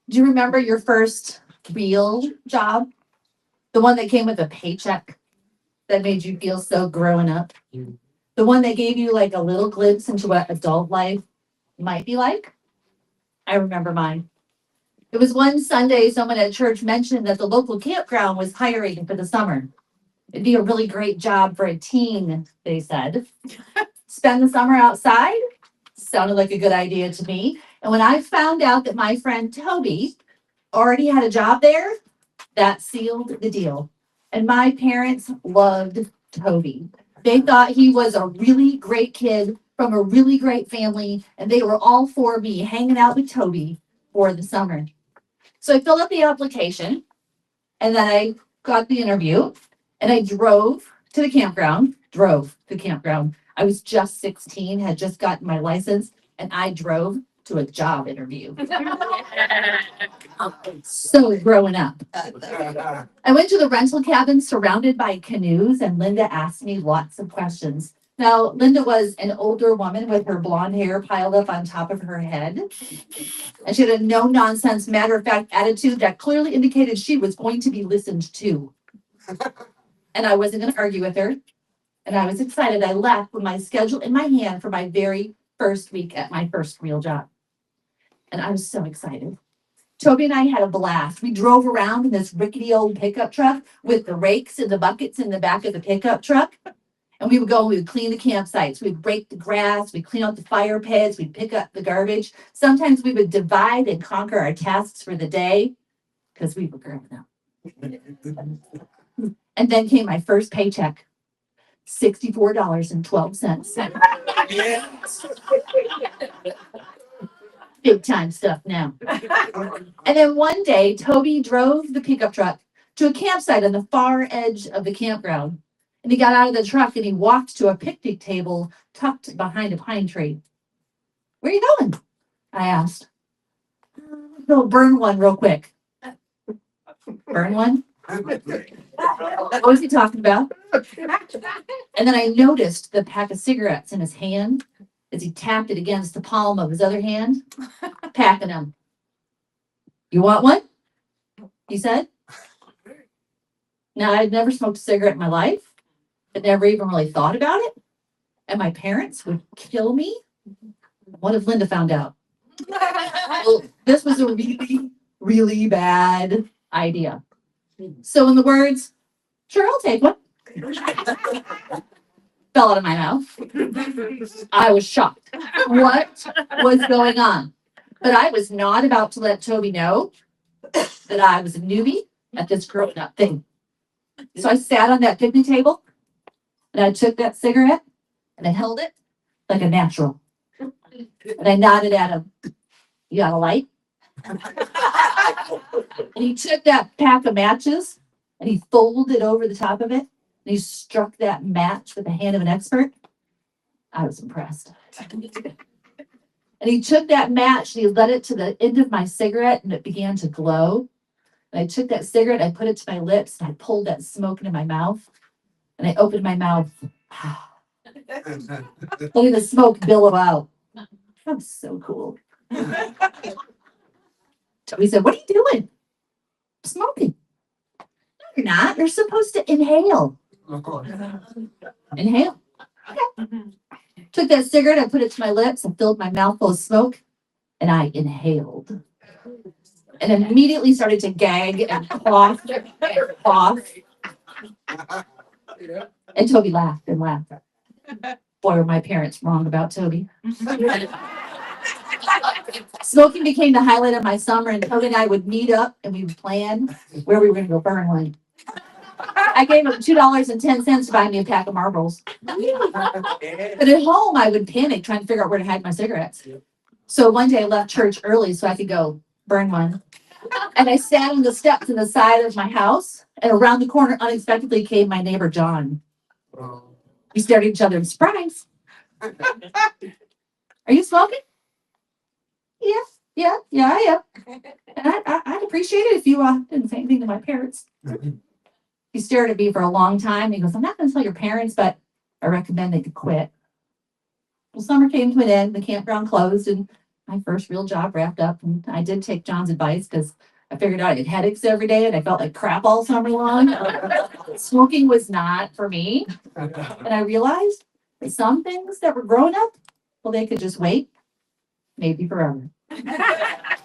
Do you remember your first real job? The one that came with a paycheck that made you feel so grown up? The one that gave you like a little glimpse into what adult life might be like? I remember mine. It was one Sunday someone at church mentioned that the local campground was hiring for the summer. It'd be a really great job for a teen, they said. Spend the summer outside? Sounded like a good idea to me. And when I found out that my friend Toby already had a job there, that sealed the deal. And my parents loved Toby. They thought he was a really great kid from a really great family, and they were all for me hanging out with Toby for the summer. So I filled out the application, and then I got the interview, and I drove to the campground. I was just 16, had just gotten my license, and I drove to a job interview. So growing up. I went to the rental cabin surrounded by canoes, and Linda asked me lots of questions. Now, Linda was an older woman with her blonde hair piled up on top of her head. And she had a no nonsense, matter of fact attitude that clearly indicated she was going to be listened to. And I wasn't going to argue with her. And I was excited. I left with my schedule in my hand for my very first week at my first real job. And I was so excited. Toby and I had a blast. We drove around in this rickety old pickup truck with the rakes and the buckets in the back of the pickup truck. And we would clean the campsites. We'd break the grass. We'd clean out the fire pits. We'd pick up the garbage. Sometimes we would divide and conquer our tasks for the day because we were grown up. And then came my first paycheck, $64.12. Big time stuff now. And then one day, Toby drove the pickup truck to a campsite on the far edge of the campground. And he got out of the truck and he walked to a picnic table tucked behind a pine tree. Where are you going? I asked. Go burn one real quick. Burn one? What was he talking about? And then I noticed the pack of cigarettes in his hand as he tapped it against the palm of his other hand, packing them. You want one? He said. Now, I'd never smoked a cigarette in my life. I'd never even really thought about it. And my parents would kill me. What if Linda found out? Well, this was a really, really bad idea. So in the words, sure, I'll take one. Fell out of my mouth. I was shocked. What was going on? But I was not about to let Toby know that I was a newbie at this grown up thing. So I sat on that picnic table and I took that cigarette and I held it like a natural. And I nodded at him. You got a light? And he took that pack of matches and he folded over the top of it and he struck that match with the hand of an expert. I was impressed. And he took that match and he let it to the end of my cigarette and it began to glow. And I took that cigarette, I put it to my lips, and I pulled that smoke into my mouth. And I opened my mouth. Letting the smoke billow out. That was so cool. Toby said, what are you doing? Smoking. No, you're not. You're supposed to inhale. Inhale. Okay. Took that cigarette, I put it to my lips, and filled my mouth full of smoke, and I inhaled. And immediately started to gag and cough and cough. And Toby laughed and laughed. Boy, were my parents wrong about Toby. Smoking became the highlight of my summer, and Toby and I would meet up and we would plan where we were going to go burn one. I gave him $2.10 to buy me a pack of Marlboros. But at home, I would panic trying to figure out where to hide my cigarettes. So one day I left church early so I could go burn one. And I sat on the steps in the side of my house, and around the corner unexpectedly came my neighbor, John. We stared at each other in surprise. Are you smoking? Yeah, I am. And I'd appreciate it if you didn't say anything to my parents. He stared at me for a long time. He goes, I'm not going to tell your parents, but I recommend they could quit. Well, summer came to an end. The campground closed, and my first real job wrapped up. And I did take John's advice because I figured out I had headaches every day and I felt like crap all summer long. Smoking was not for me. And I realized that some things that were growing up, well, they could just wait, maybe forever.